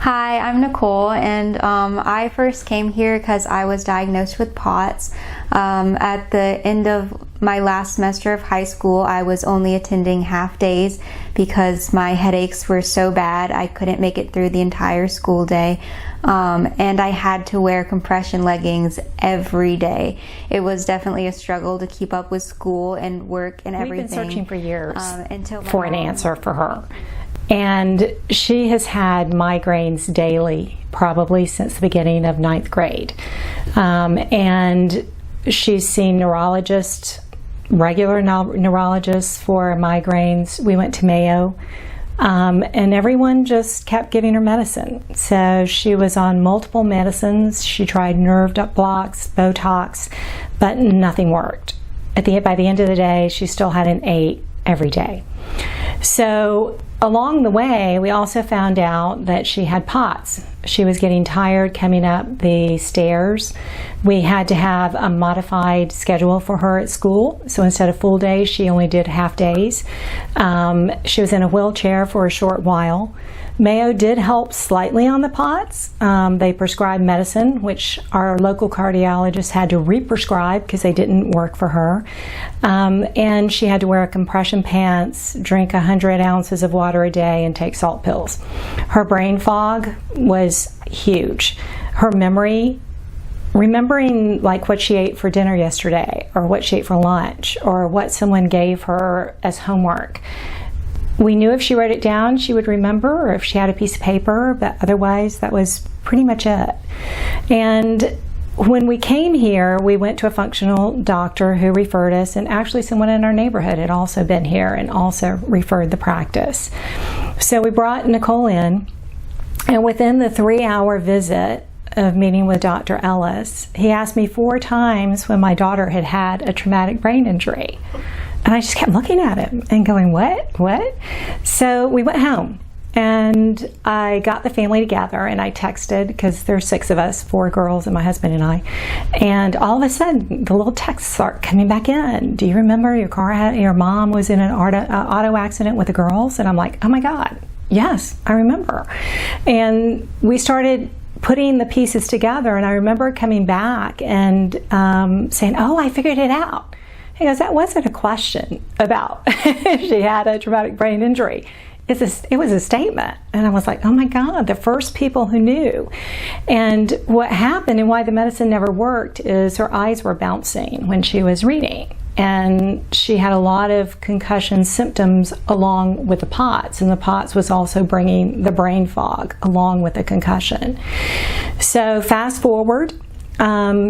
Hi, I'm Nicole, and I first came here because I was diagnosed with POTS. At the end of my last semester of high school, I was only attending half days because my headaches were so bad I couldn't make it through the entire school day. And I had to wear compression leggings every day. It was definitely a struggle to keep up with school and work and everything. We've been searching for years for an answer for her. And she has had migraines daily, probably since the beginning of 9th grade. And she's seen neurologists, regular neurologists for migraines. We went to Mayo. And everyone just kept giving her medicine. So she was on multiple medicines. She tried nerve blocks, Botox, but nothing worked. By the end of the day, she still had an 8 every day. So along the way, we also found out that she had POTS. She was getting tired coming up the stairs. We had to have a modified schedule for her at school. So instead of full days, she only did half days. She was in a wheelchair for a short while. Mayo did help slightly on the POTS. They prescribed medicine, which our local cardiologist had to re-prescribe because they didn't work for her. And she had to wear compression pants, drink 100 ounces of water a day, and take salt pills. Her brain fog was huge. Her memory, remembering like what she ate for dinner yesterday, or what she ate for lunch, or what someone gave her as homework. We knew if she wrote it down, she would remember, or if she had a piece of paper, but otherwise that was pretty much it. And when we came here, we went to a functional doctor who referred us, and actually someone in our neighborhood had also been here and also referred the practice. So we brought Nicole in, and within the 3-hour visit of meeting with Dr. Ellis, he asked me 4 times when my daughter had had a traumatic brain injury. And I just kept looking at him and going, what? So we went home, and I got the family together, and I texted, because there's 6 of us, 4 girls and my husband and I, and all of a sudden the little texts start coming back in. Do you remember your mom was in an auto accident with the girls? And I'm like, oh my God, yes, I remember. And we started putting the pieces together, and I remember coming back and saying, oh, I figured it out. He goes, that wasn't a question about if she had a traumatic brain injury. It was a statement. And I was like, oh my God, the first people who knew. And what happened and why the medicine never worked is her eyes were bouncing when she was reading. And she had a lot of concussion symptoms along with the POTS. And the POTS was also bringing the brain fog along with the concussion. So fast forward,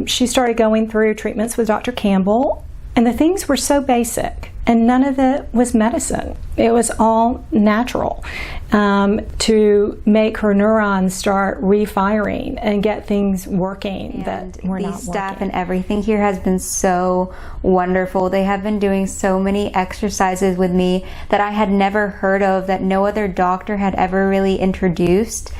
she started going through treatments with Dr. Campbell. And the things were so basic, and none of it was medicine. It was all natural to make her neurons start refiring and get things working that were not working. The staff and everything here has been so wonderful. They have been doing so many exercises with me that I had never heard of, that no other doctor had ever really introduced.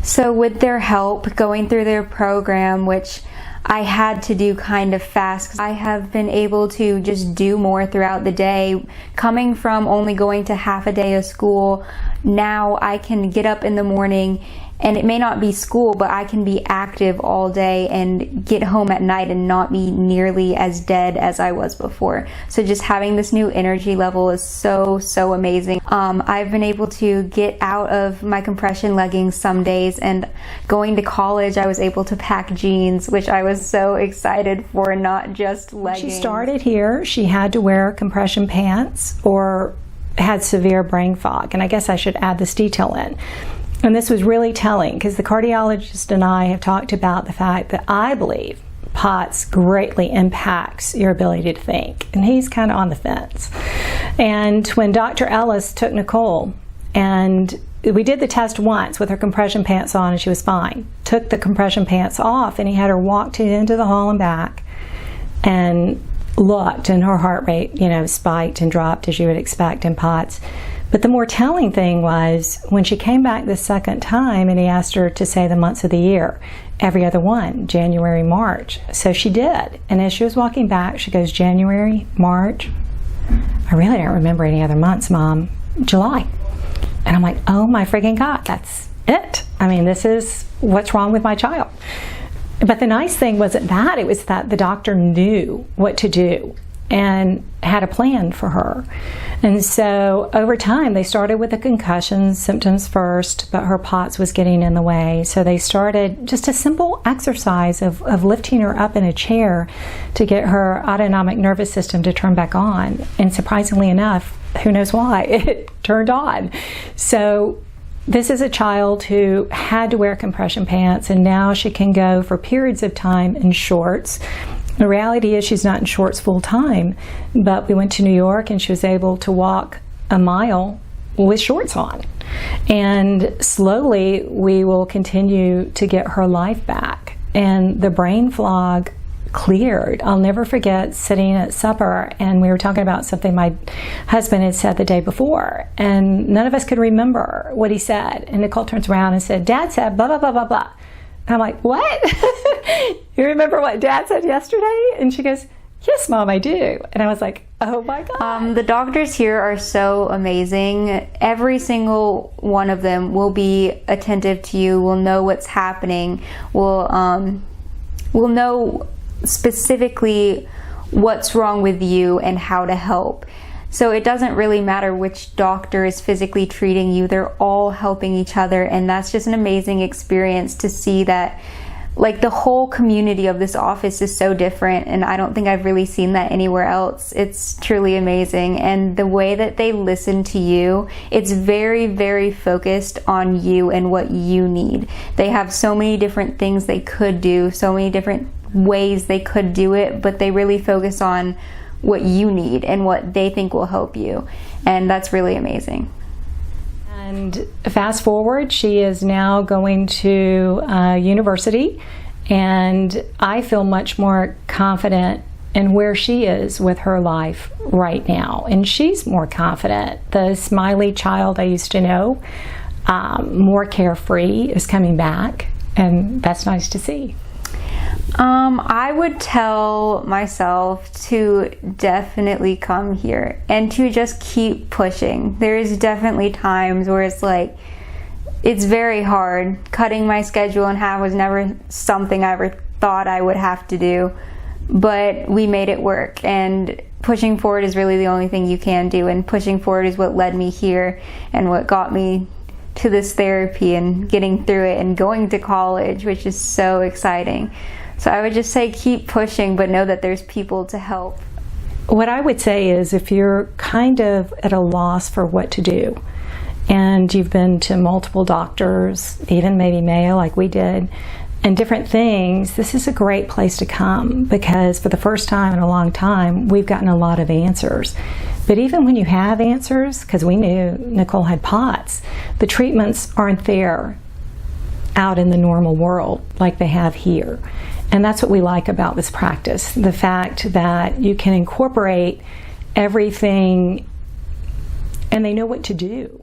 So with their help, going through their program, which I had to do kind of fast, I have been able to just do more throughout the day. Coming from only going to half a day of school, now I can get up in the morning, and it may not be school, but I can be active all day and get home at night and not be nearly as dead as I was before. So just having this new energy level is so amazing. I've been able to get out of my compression leggings some days, and going to college I was able to pack jeans, which I was so excited for, not just leggings. When she started here, she had to wear compression pants or had severe brain fog, and I guess I should add this detail in. And this was really telling, because the cardiologist and I have talked about the fact that I believe POTS greatly impacts your ability to think. And he's kind of on the fence. And when Dr. Ellis took Nicole, and we did the test once with her compression pants on and she was fine, took the compression pants off, and he had her walk to the end of the hall and back and looked, and her heart rate, spiked and dropped as you would expect in POTS. But the more telling thing was when she came back the second time and he asked her to say the months of the year, every other one, January, March. So she did. And as she was walking back, she goes, January, March. I really don't remember any other months, Mom. July. And And I'm like, oh my freaking God, that's it. I mean, this is what's wrong with my child. But the nice thing wasn't that, it was that the doctor knew what to do and had a plan for her. And so over time, they started with the concussion symptoms first, but her POTS was getting in the way. So they started just a simple exercise of lifting her up in a chair to get her autonomic nervous system to turn back on. And surprisingly enough, who knows why, it turned on. So this is a child who had to wear compression pants, and now she can go for periods of time in shorts. The reality is she's not in shorts full time, but we went to New York and she was able to walk a mile with shorts on. And slowly we will continue to get her life back. And the brain fog cleared. I'll never forget sitting at supper and we were talking about something my husband had said the day before, and none of us could remember what he said. And Nicole turns around and said, Dad said blah, blah, blah, blah, blah. And I'm like, what? You remember what Dad said yesterday? And she goes, yes, Mom, I do. And I was like, oh my God. The doctors here are so amazing. Every single one of them will be attentive to you, will know what's happening, will know specifically what's wrong with you and how to help. So it doesn't really matter which doctor is physically treating you, they're all helping each other, and that's just an amazing experience to see that, like, the whole community of this office is so different, and I don't think I've really seen that anywhere else. It's truly amazing, and the way that they listen to you, it's very, very focused on you and what you need. They have so many different things they could do, so many different ways they could do it, but they really focus on what you need and what they think will help you, and that's really amazing. And fast forward, she is now going to university, and I feel much more confident in where she is with her life right now, and she's more confident. The smiley child I used to know, more carefree, is coming back, and that's nice to see. I would tell myself to definitely come here and to just keep pushing. There's definitely times where it's like, it's very hard. Cutting my schedule in half was never something I ever thought I would have to do, but we made it work, and pushing forward is really the only thing you can do, and pushing forward is what led me here and what got me to this therapy and getting through it and going to college, which is so exciting. So I would just say keep pushing, but know that there's people to help. What I would say is, if you're kind of at a loss for what to do, and you've been to multiple doctors, even maybe Mayo like we did, and different things, this is a great place to come, because for the first time in a long time, we've gotten a lot of answers. But even when you have answers, because we knew Nicole had POTS, the treatments aren't there out in the normal world like they have here. And that's what we like about this practice, the fact that you can incorporate everything and they know what to do.